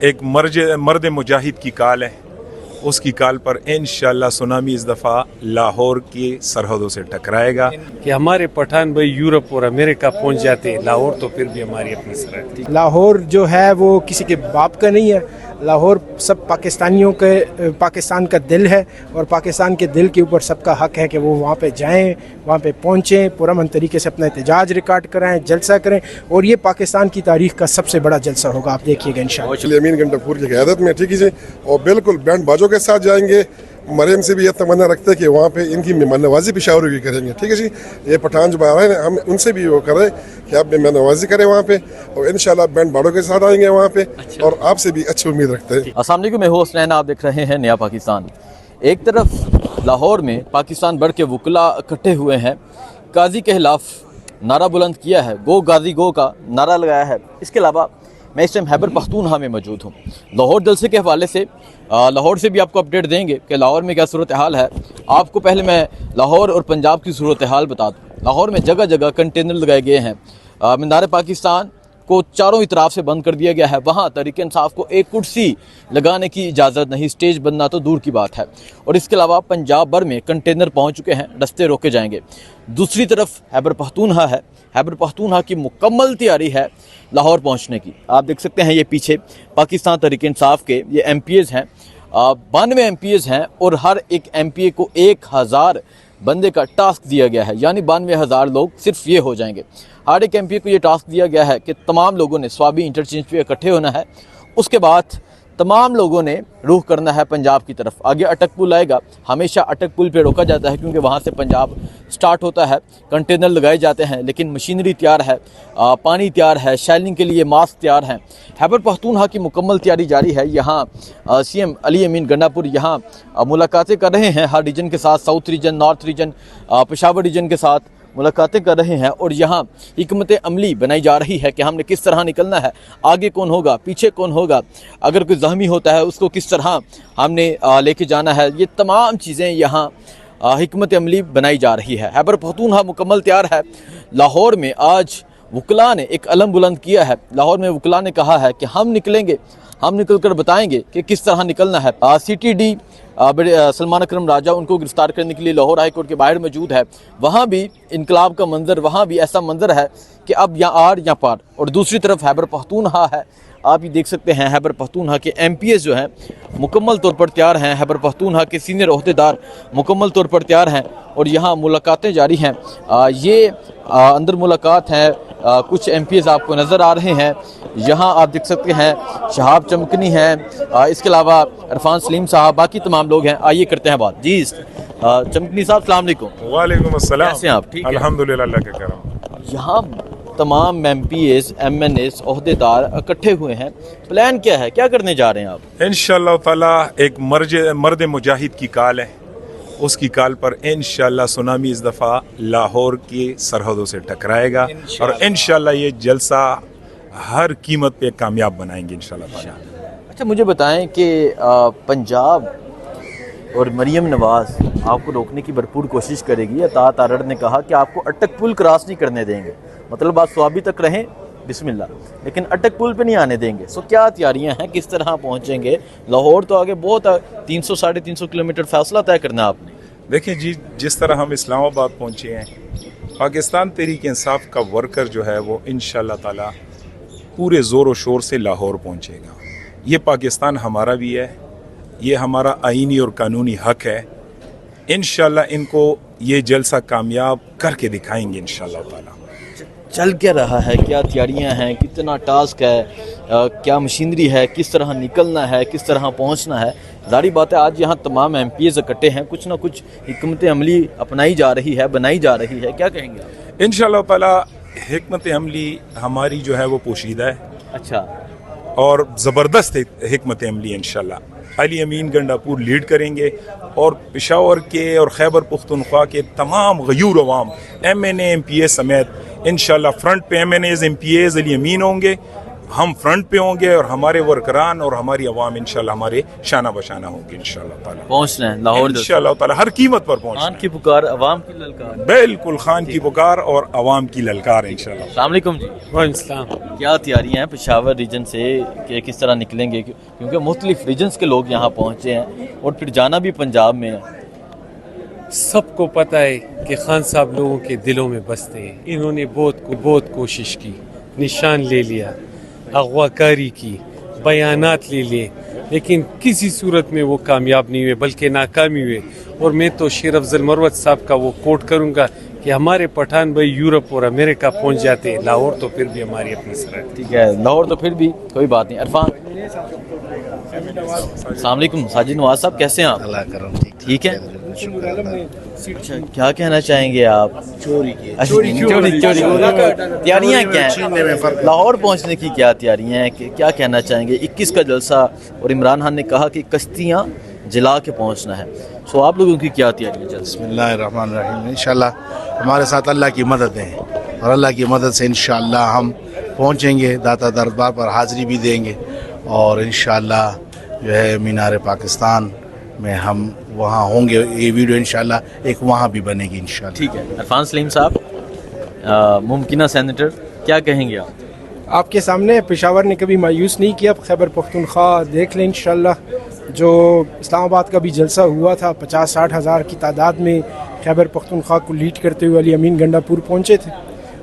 ایک مرد مجاہد کی کال ہے، اس کی کال پر انشاءاللہ سونامی اس دفعہ لاہور کی سرحدوں سے ٹکرائے گا کہ ہمارے پٹھان بھائی یورپ اور امریکہ پہنچ جاتے ہیں، لاہور تو پھر بھی ہماری اپنی سرحد تھی۔ لاہور جو ہے وہ کسی کے باپ کا نہیں ہے، لاہور سب پاکستانیوں کے، پاکستان کا دل ہے، اور پاکستان کے دل کے اوپر سب کا حق ہے کہ وہ وہاں پہ جائیں، وہاں پہ پہنچیں، پرامن طریقے سے اپنا احتجاج ریکارڈ کرائیں، جلسہ کریں، اور یہ پاکستان کی تاریخ کا سب سے بڑا جلسہ ہوگا، آپ دیکھیے گا انشاءاللہ۔ علی امین گنڈاپور کی قیادت میں، ٹھیک ہے جی، اور بالکل بینڈ باجوں کے ساتھ جائیں گے۔ مریم سے بھی یہ تمنا رکھتے ہیں کہ وہاں پہ ان کی مہمان نوازی پشاور بھی کریں گے، ٹھیک ہے جی۔ یہ پٹھان جو باہر ہیں ہم ان سے بھی وہ کر رہے ہیں کہ آپ مہمان نوازی کریں وہاں پہ، اور انشاءاللہ بینڈ باڑوں کے ساتھ آئیں گے وہاں پہ، اور آپ سے بھی اچھی امید رکھتے ہیں۔ السلام علیکم، میں ہوں حسنین، آپ دیکھ رہے ہیں نیا پاکستان۔ ایک طرف لاہور میں پاکستان بھر کے وکلاء اکٹھے ہوئے ہیں، غازی کے خلاف نعرہ بلند کیا ہے، گو غازی گو کا نعرہ لگایا ہے۔ اس کے علاوہ میں اس ٹائم خیبر پختونخوا میں موجود ہوں۔ لاہور جلسے کے حوالے سے لاہور سے بھی آپ کو اپڈیٹ دیں گے کہ لاہور میں کیا صورتحال ہے۔ آپ کو پہلے میں لاہور اور پنجاب کی صورتحال بتا دوں۔ لاہور میں جگہ جگہ کنٹینر لگائے گئے ہیں، مینار پاکستان کو چاروں اطراف سے بند کر دیا گیا ہے۔ وہاں تحریک انصاف کو ایک کرسی لگانے کی اجازت نہیں، سٹیج بننا تو دور کی بات ہے۔ اور اس کے علاوہ پنجاب بھر میں کنٹینر پہنچ چکے ہیں، رستے روکے جائیں گے۔ دوسری طرف خیبر پختونخوا ہے، خیبر پختونخوا کی مکمل تیاری ہے لاہور پہنچنے کی۔ آپ دیکھ سکتے ہیں یہ پیچھے پاکستان تحریک انصاف کے یہ ایم پی ایز ہیں، 92 ایم پی ایز ہیں، اور ہر ایک ایم پی اے کو 1000 بندے کا ٹاسک دیا گیا ہے، یعنی 92,000 لوگ صرف یہ ہو جائیں گے۔ ہر ایک ایم پی اے کو یہ ٹاسک دیا گیا ہے کہ تمام لوگوں نے سوابی انٹرچینج پہ اکٹھے ہونا ہے۔ اس کے بعد تمام لوگوں نے رخ کرنا ہے پنجاب کی طرف۔ آگے اٹک پل آئے گا، ہمیشہ اٹک پل پہ روکا جاتا ہے کیونکہ وہاں سے پنجاب سٹارٹ ہوتا ہے۔ کنٹینر لگائے جاتے ہیں، لیکن مشینری تیار ہے، پانی تیار ہے، شیلنگ کے لیے ماسک تیار ہیں۔ خیبر پختونخوا کی مکمل تیاری جاری ہے۔ یہاں سی ایم علی امین گنڈاپور یہاں ملاقاتیں کر رہے ہیں ہر ریجن کے ساتھ، south region, north region, Peshawar region کے ساتھ ملاقاتیں کر رہے ہیں، اور یہاں حکمت عملی بنائی جا رہی ہے کہ ہم نے کس طرح نکلنا ہے، آگے کون ہوگا، پیچھے کون ہوگا، اگر کوئی زخمی ہوتا ہے اس کو کس طرح ہم نے لے کے جانا ہے۔ یہ تمام چیزیں یہاں حکمت عملی بنائی جا رہی ہے۔ خیبر پختونخوا مکمل تیار ہے۔ لاہور میں آج وکلاء نے ایک علم بلند کیا ہے۔ لاہور میں وکلاء نے کہا ہے کہ ہم نکلیں گے، ہم نکل کر بتائیں گے کہ کس طرح نکلنا ہے۔ سی ٹی ڈی سلمان اکرم راجہ ان کو گرفتار کرنے کے لیے لاہور ہائی کورٹ کے باہر موجود ہے۔ وہاں بھی انقلاب کا منظر، وہاں بھی ایسا منظر ہے کہ اب یا آر یا پار۔ اور دوسری طرف خیبر پختونخوا ہے، آپ یہ دیکھ سکتے ہیں خیبر پختونخوا کے ایم پی ایز جو ہیں مکمل طور پر تیار ہیں، خیبر پختونخوا کے سینئر عہدیدار مکمل طور پر تیار ہیں، اور یہاں ملاقاتیں جاری ہیں۔ یہ اندر ملاقات ہیں، کچھ ایم پی ایز آپ کو نظر آ رہے ہیں۔ یہاں آپ دیکھ سکتے ہیں شہاب چمکنی ہیں، اس کے علاوہ عرفان سلیم صاحب، باقی تمام لوگ ہیں۔ آئیے کرتے ہیں بات۔ جی چمکنی صاحب السلام علیکم۔ وعلیکم السلام۔ کیسے ہیں آپ؟ ٹھیک ہے الحمدللہ، اللہ کا کرم۔ یہاں تمام M P As, M N As, عہدیدار اکٹھے ہوئے ہیں، پلان کیا ہے، کیا کرنے جا رہے ہیں آپ؟ انشاءاللہ تعالی ایک مرد مجاہد کی کال ہے، اس کی کال پر انشاءاللہ سونامی اس دفعہ لاہور کی سرحدوں سے ٹکرائے گا، اور انشاءاللہ یہ جلسہ ہر قیمت پہ کامیاب بنائیں گے انشاءاللہ تعالی۔ اچھا مجھے بتائیں کہ پنجاب اور مریم نواز آپ کو روکنے کی بھرپور کوشش کرے گی۔ عطا تارڑ نے کہا کہ آپ کو اٹک پل کراس نہیں کرنے دیں گے، مطلب آپ سوابی تک رہیں بسم اللہ، لیکن اٹک پل پہ نہیں آنے دیں گے۔ سو کیا تیاریاں ہیں، کس طرح پہنچیں گے؟ لاہور تو آگے بہت 300-350 کلومیٹر فاصلہ طے کرنا ہے آپ نے۔ دیکھیں جی، جس طرح ہم اسلام آباد پہنچے ہیں، پاکستان تحریک انصاف کا ورکر جو ہے وہ انشاءاللہ تعالی پورے زور و شور سے لاہور پہنچے گا۔ یہ پاکستان ہمارا بھی ہے، یہ ہمارا آئینی اور قانونی حق ہے۔ انشاءاللہ ان کو یہ جلسہ کامیاب کر کے دکھائیں گے انشاءاللہ تعالی۔ چل کیا رہا ہے، کیا تیاریاں ہیں، کتنا ٹاسک ہے، کیا مشینری ہے، کس طرح نکلنا ہے، کس طرح پہنچنا ہے؟ ظاہری بات ہے آج یہاں تمام ایم پی ایز اکٹھے ہیں، کچھ نہ کچھ حکمت عملی اپنائی جا رہی ہے، بنائی جا رہی ہے، کیا کہیں گے آپ؟ انشاءاللہ تعالی حکمت عملی ہماری جو ہے وہ پوشیدہ ہے، اچھا، اور زبردست حکمت عملی انشاءاللہ علی امین گنڈاپور لیڈ کریں گے، اور پشاور کے اور خیبر پختونخوا کے تمام غیور عوام، M N A, M P A سمیت انشاءاللہ فرنٹ پہ M N As, M P As علی امین ہوں گے، हम फ्रंट पे होंगे और हमारे वर्करान और हमारी आवाम इंशाल्लाह हमारे शाना बशाना होंगे इंशाल्लाह ताला। पहुंच रहे हैं लाहौर जलसे। इंशाल्लाह ताला हर कीमत पर पहुंच खान की पुकार, अवाम की ललकार। बिल्कुल खान की पुकार और आवाम की ललकार इंशाल्लाह। अस्सलाम वालेकुम जी, वालेकुम। क्या तैयारियां हैं पेशावर रीजन से कि किस तरह निकलेंगे, क्योंकि मुख्तलिफ रीजन्स के लोग यहाँ पहुँचे हैं और फिर जाना भी पंजाब में है। सबको पता है कि खान साहब लोगों के दिलों में बसते हैं। इन्होंने बहुत कोशिश की, निशान ले लिया, अगवाकारी की, बयानात ले लिए, लेकिन किसी सूरत में वो कामयाब नहीं हुए बल्कि नाकामी हुए। और मैं तो शेर अफजल मरवत साहब का वो कोट करूँगा कि हमारे पठान भाई यूरोप और अमेरिका पहुँच जाते, लाहौर तो फिर भी हमारी अपनी सरहद। ठीक है, लाहौर तो फिर भी कोई बात नहीं। इरफान, अस्सलाम वालेकुम। साजिद नवाज साहब कैसे हैं आप? अल्लाह करम ठीक है। अच्छा, क्या कहना चाहेंगे आप? चोरी तैयारियां क्या हैं लाहौर पहुंचने की, क्या तैयारियां हैं, क्या कहना चाहेंगे? 21 का जलसा और इमरान खान ने कहा कि कश्तियां जला के पहुंचना है, सो आप लोगों की क्या तैयारियां चल रही हैं? बिस्मिल्लाहिर्रहमानिर्रहीम। इंशाल्लाह हमारे साथ अल्लाह की मदद है और अल्लाह की मदद से इंशाल्लाह हम पहुंचेंगे, दाता दरबार पर हाज़िरी भी देंगे और इंशाल्लाह जो है मीनार पाकिस्तान में हम वहाँ होंगे। ये वीडियो इंशाल्लाह एक वहाँ भी बनेगी इंशाल्लाह। ठीक है। इरफान सलीम साहब, मुमकिन सेनेटर, क्या कहेंगे आप? आपके सामने पेशावर ने कभी मायूस नहीं किया। खैबर पख्तूनख्वा देख लें इंशाल्लाह, जो इस्लामाबाद का भी जलसा हुआ था 50-60 हज़ार की तादाद में खैबर पख्तूनख्वा को लीड करते हुए अली अमीन गंडापुर पहुँचे थे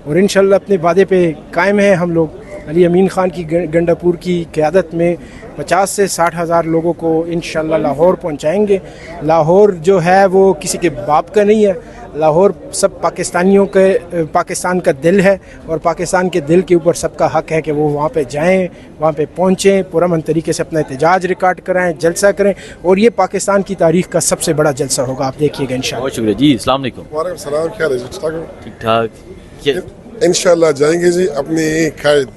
और इंशाल्लाह अपने वादे पे कायम है। हम लोग अली अमीन ख़ान की गंडापुर की क़यादत में 50 से 60 हज़ार लोगों को इंशाल्लाह लाहौर पहुंचाएंगे। लाहौर जो है वो किसी के बाप का नहीं है, लाहौर सब पाकिस्तानियों के, पाकिस्तान का दिल है और पाकिस्तान के दिल के ऊपर सबका हक है कि वो वहाँ पे जाएं, वहाँ पे पहुँचें, पुरअमन तरीके से अपना एहतजाज रिकॉर्ड कराएं, जलसा करें और ये पाकिस्तान की तारीख़ का सबसे बड़ा जलसा होगा। आप देखिएगा इंशाल्लाह। बहुत शुक्रिया जी। अस्सलाम वालेकुम। वालेकुम सलाम, क्या है जी? ठीक ठाक। इंशाल्लाह जाएंगे जी अपनी कायद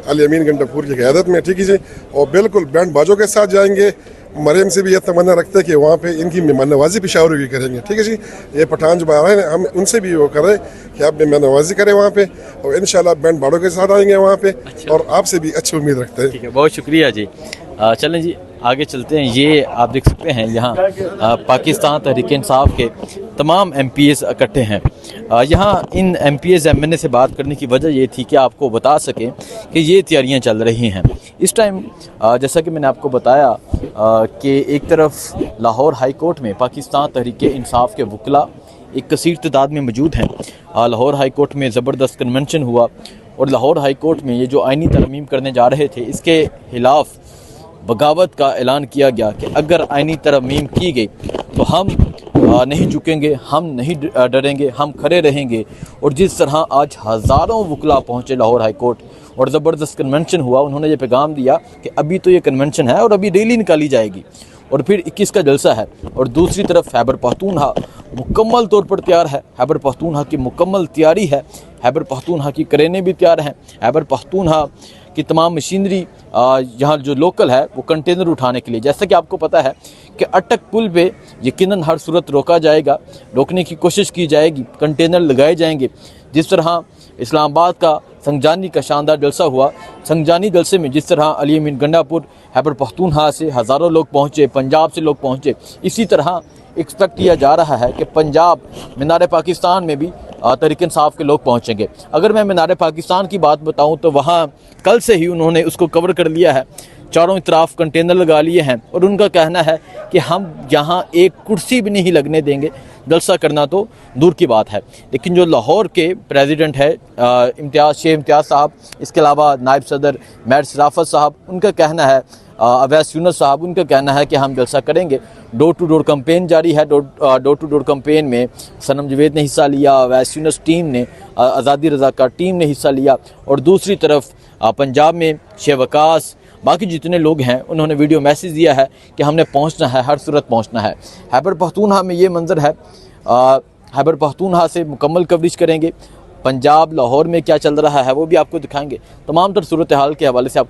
अली अमीन गंडापुर की क़यादत में, ठीक है जी, और बिल्कुल बैंड बाजों के साथ जाएंगे। मरीम से भी यह तमन्ना रखते हैं कि वहाँ पे इनकी मेहमान नवाजी पेशावर भी करेंगे, ठीक है जी। ये पठान जो बाहर हैं हम उनसे भी वो करें कि आप मेहमान नवाजी करें वहाँ पे और इंशाल्लाह बैंड बाजों के साथ आएंगे वहाँ पे। अच्छा। और आपसे भी अच्छी उम्मीद रखते हैं। ठीक है, बहुत शुक्रिया जी। चलें जी आगे चलते हैं। ये आप देख सकते हैं यहाँ पाकिस्तान तहरीक इंसाफ के तमाम MPs इकट्ठे हैं। यहाँ इन MPs MNA से बात करने की वजह ये थी कि आपको बता सकें कि ये तैयारियाँ चल रही हैं इस टाइम। जैसा कि मैंने आपको बताया कि एक तरफ लाहौर हाई कोर्ट में पाकिस्तान तहरीक इंसाफ के वकला एक कसीर तादाद में मौजूद हैं। लाहौर हाई कोर्ट में ज़बरदस्त कन्वेंशन हुआ और लाहौर हाई कोर्ट में ये जो आइनी तरमीम करने जा रहे थे इसके ख़िलाफ़ बगावत का ऐलान किया गया कि अगर आइनी तरमीम की गई तो हम नहीं झुकेंगे, हम नहीं डरेंगे, हम खड़े रहेंगे। और जिस तरह आज हज़ारों वकला पहुँचे लाहौर हाई कोर्ट और ज़बरदस्त कन्वेंशन हुआ, उन्होंने ये पैगाम दिया कि अभी तो ये कन्वेंशन है और अभी रैली निकाली जाएगी और फिर 21 का जलसा है। और दूसरी तरफ खैबर पख्तूनख्वा मुकम्मल तौर पर तैयार है, खैबर पख्तूनख्वा की मुकम्मल तैयारी है, खैबर पख्तूनख्वा की क्रेनें भी तैयार हैं, खैबर पख्तूनख्वा की तमाम मशीनरी यहाँ जो लोकल है वो कंटेनर उठाने के लिए। जैसा कि आपको पता है कि अटक पुल पे यकीनन हर सूरत रोका जाएगा, रोकने की कोशिश की जाएगी, कंटेनर लगाए जाएंगे। जिस तरह इस्लामाबाद का संगजानी का शानदार जलसा हुआ, संगजानी जलसे में जिस तरह अली अमीन गंडापुर खैबर पख्तूनख्वा से हज़ारों लोग पहुँचे, पंजाब से लोग पहुँचे, इसी तरह एक्सपेक्ट किया जा रहा है कि पंजाब मीनार पाकिस्तान में भी तहरीक इंसाफ के लोग पहुंचेंगे। अगर मैं मीनार पाकिस्तान की बात बताऊं तो वहां कल से ही उन्होंने उसको कवर कर लिया है, चारों तरफ कंटेनर लगा लिए हैं और उनका कहना है कि हम यहाँ एक कुर्सी भी नहीं लगने देंगे, जलसा करना तो दूर की बात है। लेकिन जो लाहौर के प्रेसिडेंट है शेख इम्तियाज़ साहब, इसके अलावा नायब सदर मैर शराफत साहब, उनका कहना है, अवैस यूनुस साहब, उनका कहना है कि हम जलसा करेंगे। डोर टू डोर कैंपेन जारी है। डोर टू डोर कैंपेन में सनम जवेद ने हिस्सा लिया, अवैस यूनुस टीम ने, आज़ादी रज़ाकार टीम ने हिस्सा लिया और दूसरी तरफ पंजाब में शेख वकास, बाकी जितने लोग हैं उन्होंने वीडियो मैसेज दिया है कि हमने पहुंचना है, हर सूरत पहुंचना है। खैबर पख्तूनख्वा में ये मंजर है। खैबर पख्तूनख्वा से मुकम्मल कवरेज करेंगे। पंजाब लाहौर में क्या चल रहा है वो भी आपको दिखाएंगे। तमाम तर सूरत हाल के हवाले से आपको